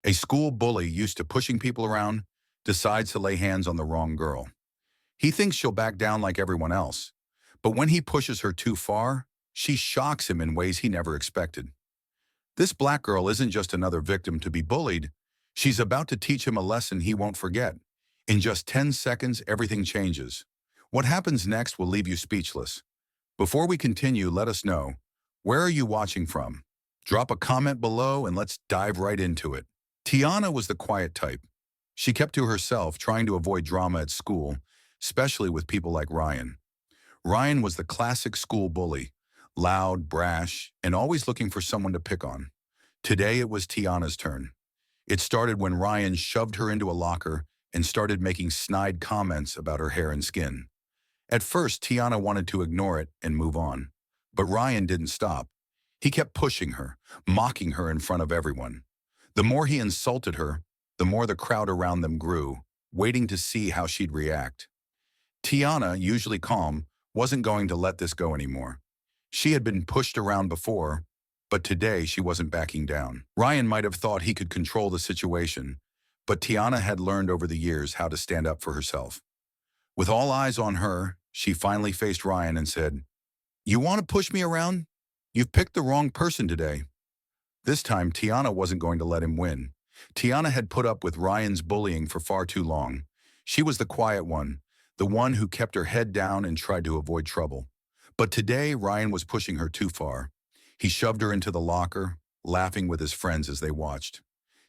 A school bully used to pushing people around decides to lay hands on the wrong girl. He thinks she'll back down like everyone else. But when he pushes her too far, she shocks him in ways he never expected. This black girl isn't just another victim to be bullied. She's about to teach him a lesson he won't forget. In just 10 seconds, everything changes. What happens next will leave you speechless. Before we continue, let us know, where are you watching from? Drop a comment below and let's dive right into it. Tiana was the quiet type. She kept to herself, trying to avoid drama at school, especially with people like Ryan. Ryan was the classic school bully, loud, brash, and always looking for someone to pick on. Today it was Tiana's turn. It started when Ryan shoved her into a locker and started making snide comments about her hair and skin. At first, Tiana wanted to ignore it and move on. But Ryan didn't stop. He kept pushing her, mocking her in front of everyone. The more he insulted her, the more the crowd around them grew, waiting to see how she'd react. Tiana, usually calm, wasn't going to let this go anymore. She had been pushed around before, but today she wasn't backing down. Ryan might have thought he could control the situation, but Tiana had learned over the years how to stand up for herself. With all eyes on her, she finally faced Ryan and said, "You want to push me around? You've picked the wrong person today." This time, Tiana wasn't going to let him win. Tiana had put up with Ryan's bullying for far too long. She was the quiet one, the one who kept her head down and tried to avoid trouble. But today, Ryan was pushing her too far. He shoved her into the locker, laughing with his friends as they watched.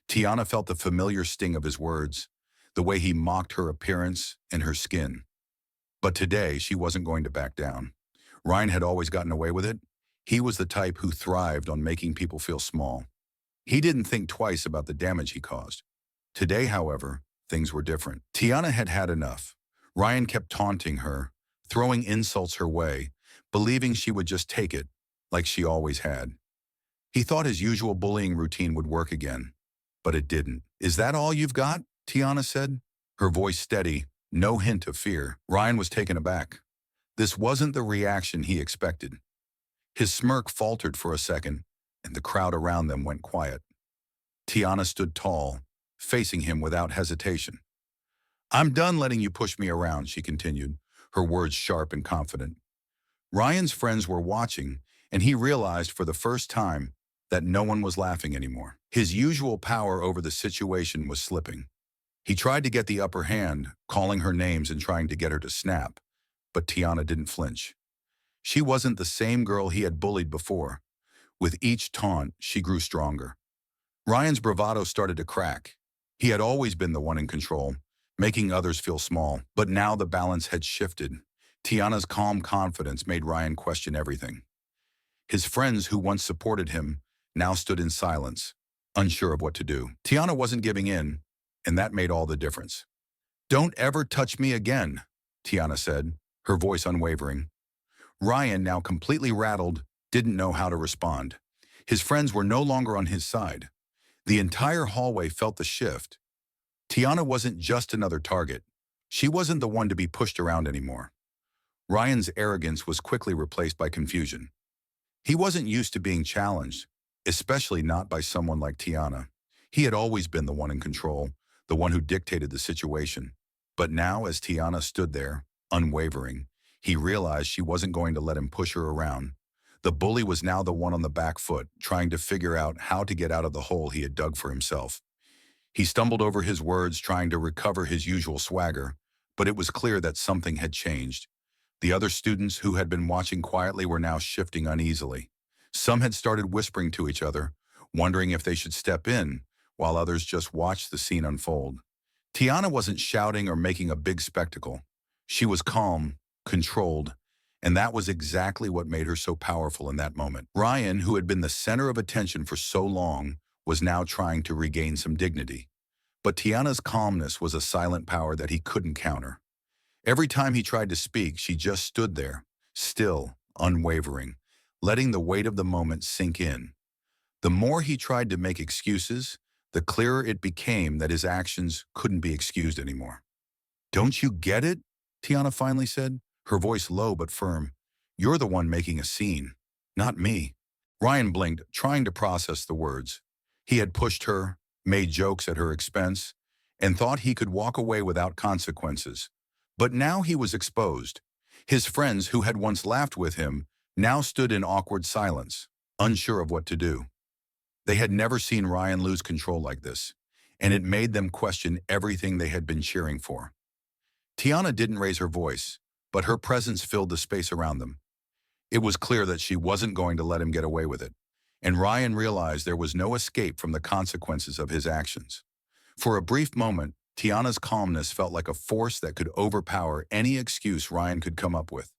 Tiana felt the familiar sting of his words, the way he mocked her appearance and her skin. But today, she wasn't going to back down. Ryan had always gotten away with it. He was the type who thrived on making people feel small. He didn't think twice about the damage he caused. Today, however, things were different. Tiana had had enough. Ryan kept taunting her, throwing insults her way, believing she would just take it, like she always had. He thought his usual bullying routine would work again, but it didn't. "Is that all you've got?" Tiana said, her voice steady, no hint of fear. Ryan was taken aback. This wasn't the reaction he expected. His smirk faltered for a second, and the crowd around them went quiet. Tiana stood tall, facing him without hesitation. "I'm done letting you push me around," she continued, her words sharp and confident. Ryan's friends were watching, and he realized for the first time that no one was laughing anymore. His usual power over the situation was slipping. He tried to get the upper hand, calling her names and trying to get her to snap, but Tiana didn't flinch. She wasn't the same girl he had bullied before. With each taunt, she grew stronger. Ryan's bravado started to crack. He had always been the one in control, making others feel small, but now the balance had shifted. Tiana's calm confidence made Ryan question everything. His friends who once supported him now stood in silence, unsure of what to do. Tiana wasn't giving in, and that made all the difference. "Don't ever touch me again," Tiana said, her voice unwavering. Ryan, now completely rattled, didn't know how to respond. His friends were no longer on his side. The entire hallway felt the shift. Tiana wasn't just another target. She wasn't the one to be pushed around anymore. Ryan's arrogance was quickly replaced by confusion. He wasn't used to being challenged, especially not by someone like Tiana. He had always been the one in control, the one who dictated the situation. But now, as Tiana stood there, unwavering, he realized she wasn't going to let him push her around. The bully was now the one on the back foot, trying to figure out how to get out of the hole he had dug for himself. He stumbled over his words, trying to recover his usual swagger, but it was clear that something had changed. The other students who had been watching quietly were now shifting uneasily. Some had started whispering to each other, wondering if they should step in, while others just watched the scene unfold. Tiana wasn't shouting or making a big spectacle. She was calm, controlled, and that was exactly what made her so powerful in that moment. Ryan, who had been the center of attention for so long, was now trying to regain some dignity. But Tiana's calmness was a silent power that he couldn't counter. Every time he tried to speak, she just stood there, still, unwavering, letting the weight of the moment sink in. The more he tried to make excuses, the clearer it became that his actions couldn't be excused anymore. "Don't you get it?" Tiana finally said, her voice low but firm. "You're the one making a scene, not me." Ryan blinked, trying to process the words. He had pushed her, made jokes at her expense, and thought he could walk away without consequences. But now he was exposed. His friends who had once laughed with him now stood in awkward silence, unsure of what to do. They had never seen Ryan lose control like this, and it made them question everything they had been cheering for. Tiana didn't raise her voice, but her presence filled the space around them. It was clear that she wasn't going to let him get away with it, and Ryan realized there was no escape from the consequences of his actions. For a brief moment, Tiana's calmness felt like a force that could overpower any excuse Ryan could come up with.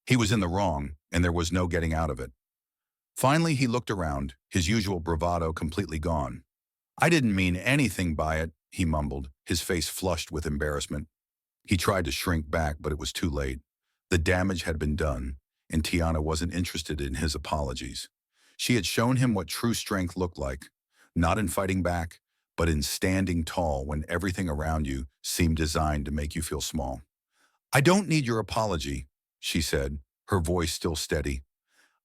He was in the wrong, and there was no getting out of it. Finally, he looked around, his usual bravado completely gone. "I didn't mean anything by it," he mumbled, his face flushed with embarrassment. He tried to shrink back, but it was too late. The damage had been done, and Tiana wasn't interested in his apologies. She had shown him what true strength looked like, not in fighting back, but in standing tall when everything around you seemed designed to make you feel small. "I don't need your apology," she said, her voice still steady.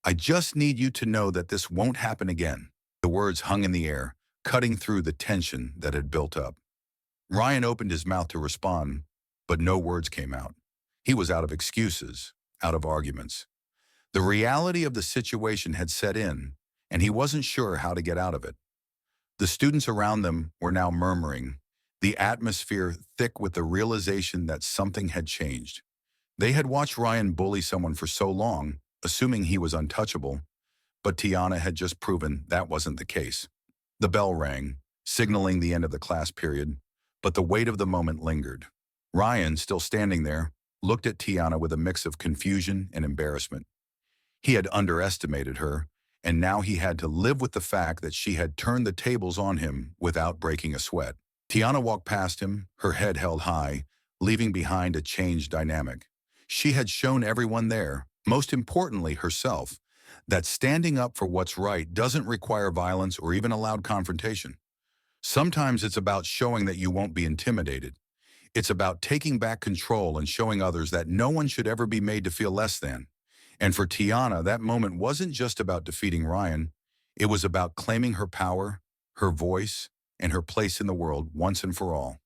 "I just need you to know that this won't happen again." The words hung in the air, cutting through the tension that had built up. Ryan opened his mouth to respond, but no words came out. He was out of excuses, out of arguments. The reality of the situation had set in, and he wasn't sure how to get out of it. The students around them were now murmuring, the atmosphere thick with the realization that something had changed. They had watched Ryan bully someone for so long, assuming he was untouchable, but Tiana had just proven that wasn't the case. The bell rang, signaling the end of the class period, but the weight of the moment lingered. Ryan, still standing there, looked at Tiana with a mix of confusion and embarrassment. He had underestimated her, and now he had to live with the fact that she had turned the tables on him without breaking a sweat. Tiana walked past him, her head held high, leaving behind a changed dynamic. She had shown everyone there, most importantly herself, that standing up for what's right doesn't require violence or even a loud confrontation. Sometimes it's about showing that you won't be intimidated. It's about taking back control and showing others that no one should ever be made to feel less than. And for Tiana, that moment wasn't just about defeating Ryan. It was about claiming her power, her voice, and her place in the world once and for all.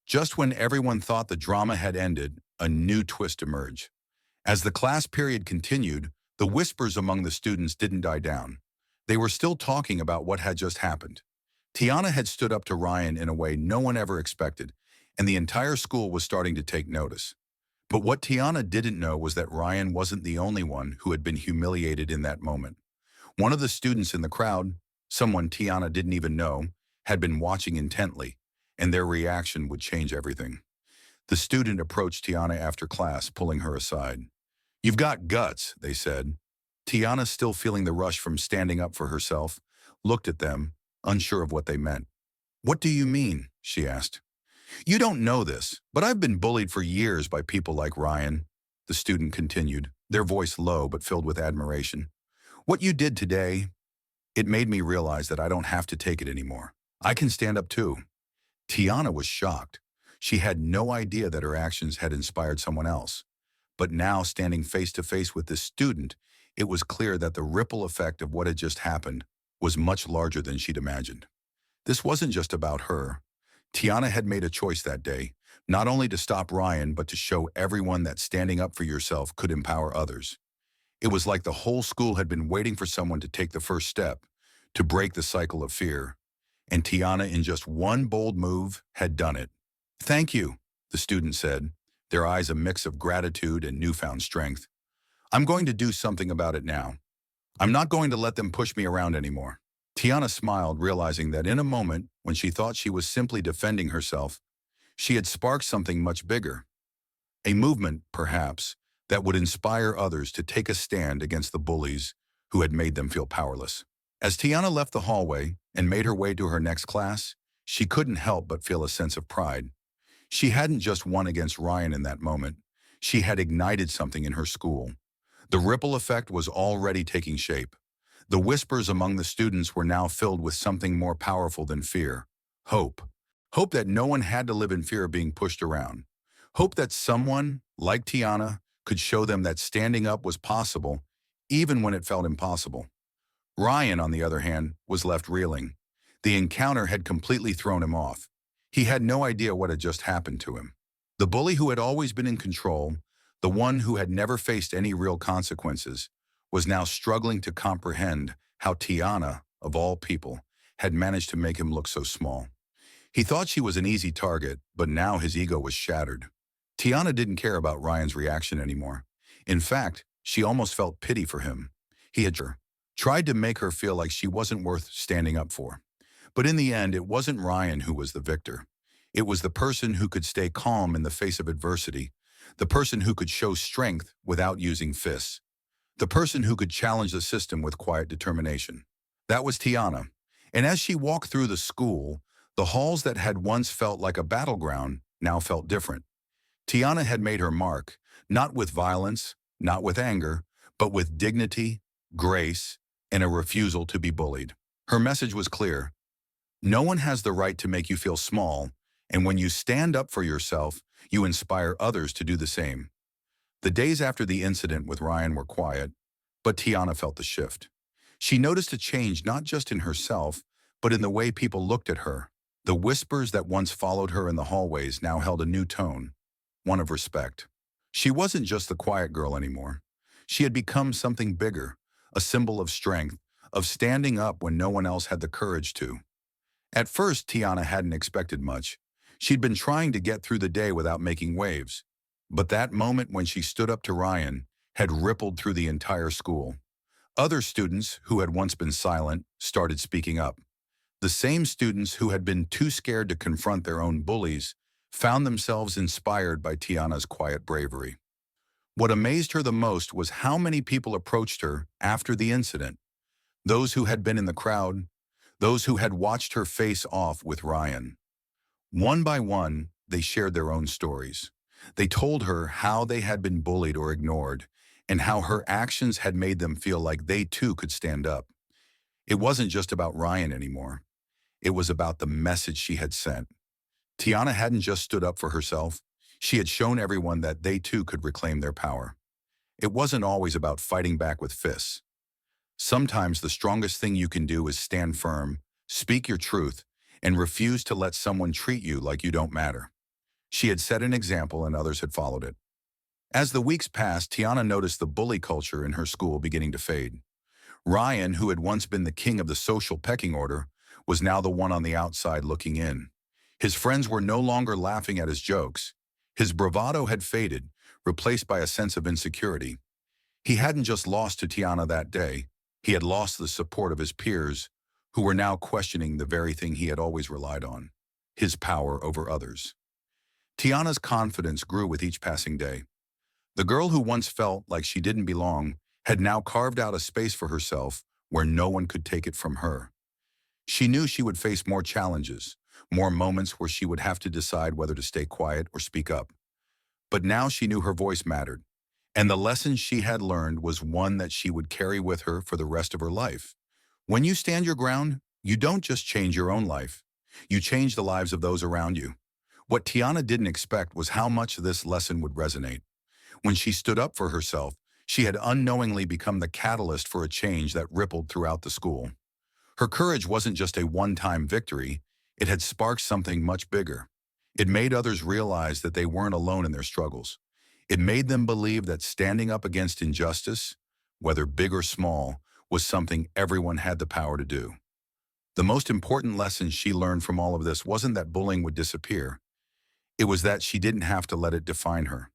Just when everyone thought the drama had ended, a new twist emerged. As the class period continued, the whispers among the students didn't die down. They were still talking about what had just happened. Tiana had stood up to Ryan in a way no one ever expected, and the entire school was starting to take notice. But what Tiana didn't know was that Ryan wasn't the only one who had been humiliated in that moment. One of the students in the crowd, someone Tiana didn't even know, had been watching intently, and their reaction would change everything. The student approached Tiana after class, pulling her aside. "You've got guts," they said. Tiana, still feeling the rush from standing up for herself, looked at them, unsure of what they meant. "What do you mean?" she asked. "You don't know this, but I've been bullied for years by people like Ryan," the student continued, their voice low but filled with admiration. "What you did today, it made me realize that I don't have to take it anymore. I can stand up too." Tiana was shocked. She had no idea that her actions had inspired someone else. But now, standing face to face with this student, it was clear that the ripple effect of what had just happened was much larger than she'd imagined. This wasn't just about her. Tiana had made a choice that day, not only to stop Ryan, but to show everyone that standing up for yourself could empower others. It was like the whole school had been waiting for someone to take the first step, to break the cycle of fear. And Tiana, in just one bold move, had done it. "Thank you," the student said, their eyes a mix of gratitude and newfound strength. "I'm going to do something about it now. I'm not going to let them push me around anymore." Tiana smiled, realizing that in a moment, when she thought she was simply defending herself, she had sparked something much bigger. A movement, perhaps, that would inspire others to take a stand against the bullies who had made them feel powerless. As Tiana left the hallway and made her way to her next class, she couldn't help but feel a sense of pride. She hadn't just won against Ryan in that moment. She had ignited something in her school. The ripple effect was already taking shape. The whispers among the students were now filled with something more powerful than fear. Hope. Hope that no one had to live in fear of being pushed around. Hope that someone, like Tiana, could show them that standing up was possible, even when it felt impossible. Ryan, on the other hand, was left reeling. The encounter had completely thrown him off. He had no idea what had just happened to him. The bully who had always been in control, the one who had never faced any real consequences, was now struggling to comprehend how Tiana, of all people, had managed to make him look so small. He thought she was an easy target, but now his ego was shattered. Tiana didn't care about Ryan's reaction anymore. In fact, she almost felt pity for him. He had tried to make her feel like she wasn't worth standing up for. But in the end, it wasn't Ryan who was the victor. It was the person who could stay calm in the face of adversity, the person who could show strength without using fists, the person who could challenge the system with quiet determination. That was Tiana. And as she walked through the school, the halls that had once felt like a battleground now felt different. Tiana had made her mark, not with violence, not with anger, but with dignity, grace, and a refusal to be bullied. Her message was clear. No one has the right to make you feel small, and when you stand up for yourself, you inspire others to do the same. The days after the incident with Ryan were quiet, but Tiana felt the shift. She noticed a change not just in herself, but in the way people looked at her. The whispers that once followed her in the hallways now held a new tone, one of respect. She wasn't just the quiet girl anymore. She had become something bigger, a symbol of strength, of standing up when no one else had the courage to. At first, Tiana hadn't expected much. She'd been trying to get through the day without making waves. But that moment when she stood up to Ryan had rippled through the entire school. Other students, who had once been silent, started speaking up. The same students who had been too scared to confront their own bullies found themselves inspired by Tiana's quiet bravery. What amazed her the most was how many people approached her after the incident. Those who had been in the crowd, those who had watched her face off with Ryan. One by one, they shared their own stories. They told her how they had been bullied or ignored, and how her actions had made them feel like they too could stand up. It wasn't just about Ryan anymore. It was about the message she had sent. Tiana hadn't just stood up for herself. She had shown everyone that they too could reclaim their power. It wasn't always about fighting back with fists. Sometimes the strongest thing you can do is stand firm, speak your truth, and refuse to let someone treat you like you don't matter. She had set an example and others had followed it. As the weeks passed, Tiana noticed the bully culture in her school beginning to fade. Ryan, who had once been the king of the social pecking order, was now the one on the outside looking in. His friends were no longer laughing at his jokes. His bravado had faded, replaced by a sense of insecurity. He hadn't just lost to Tiana that day. He had lost the support of his peers, who were now questioning the very thing he had always relied on, his power over others. Tiana's confidence grew with each passing day. The girl who once felt like she didn't belong had now carved out a space for herself where no one could take it from her. She knew she would face more challenges, more moments where she would have to decide whether to stay quiet or speak up. But now she knew her voice mattered, and the lesson she had learned was one that she would carry with her for the rest of her life. When you stand your ground, you don't just change your own life. You change the lives of those around you. What Tiana didn't expect was how much this lesson would resonate. When she stood up for herself, she had unknowingly become the catalyst for a change that rippled throughout the school. Her courage wasn't just a one-time victory, it had sparked something much bigger. It made others realize that they weren't alone in their struggles. It made them believe that standing up against injustice, whether big or small, was something everyone had the power to do. The most important lesson she learned from all of this wasn't that bullying would disappear. It was that she didn't have to let it define her.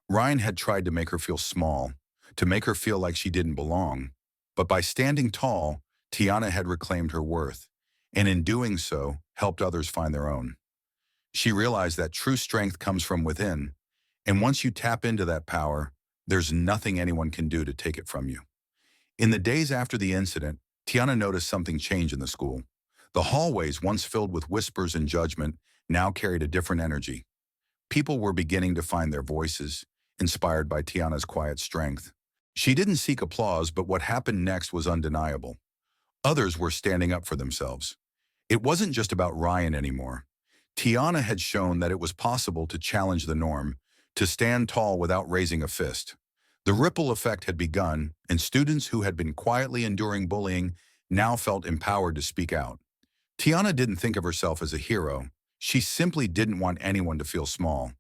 Ryan had tried to make her feel small, to make her feel like she didn't belong. But by standing tall, Tiana had reclaimed her worth, and in doing so, helped others find their own. She realized that true strength comes from within, and once you tap into that power, there's nothing anyone can do to take it from you. In the days after the incident, Tiana noticed something change in the school. The hallways, once filled with whispers and judgment, now carried a different energy. People were beginning to find their voices, inspired by Tiana's quiet strength. She didn't seek applause, but what happened next was undeniable. Others were standing up for themselves. It wasn't just about Ryan anymore. Tiana had shown that it was possible to challenge the norm, to stand tall without raising a fist. The ripple effect had begun, and students who had been quietly enduring bullying now felt empowered to speak out. Tiana didn't think of herself as a hero. She simply didn't want anyone to feel small.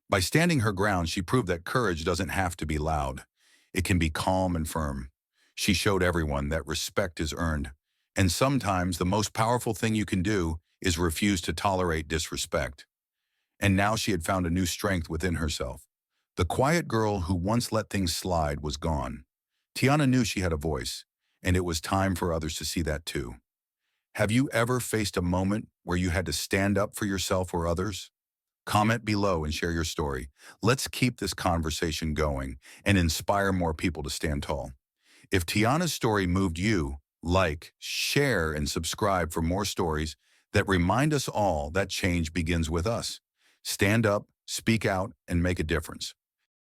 By standing her ground, she proved that courage doesn't have to be loud. It can be calm and firm. She showed everyone that respect is earned. And sometimes the most powerful thing you can do is refuse to tolerate disrespect. And now she had found a new strength within herself. The quiet girl who once let things slide was gone. Tiana knew she had a voice, and it was time for others to see that too. Have you ever faced a moment where you had to stand up for yourself or others? Comment below and share your story. Let's keep this conversation going and inspire more people to stand tall. If Tiana's story moved you, like, share, and subscribe for more stories that remind us all that change begins with us. Stand up, speak out, and make a difference.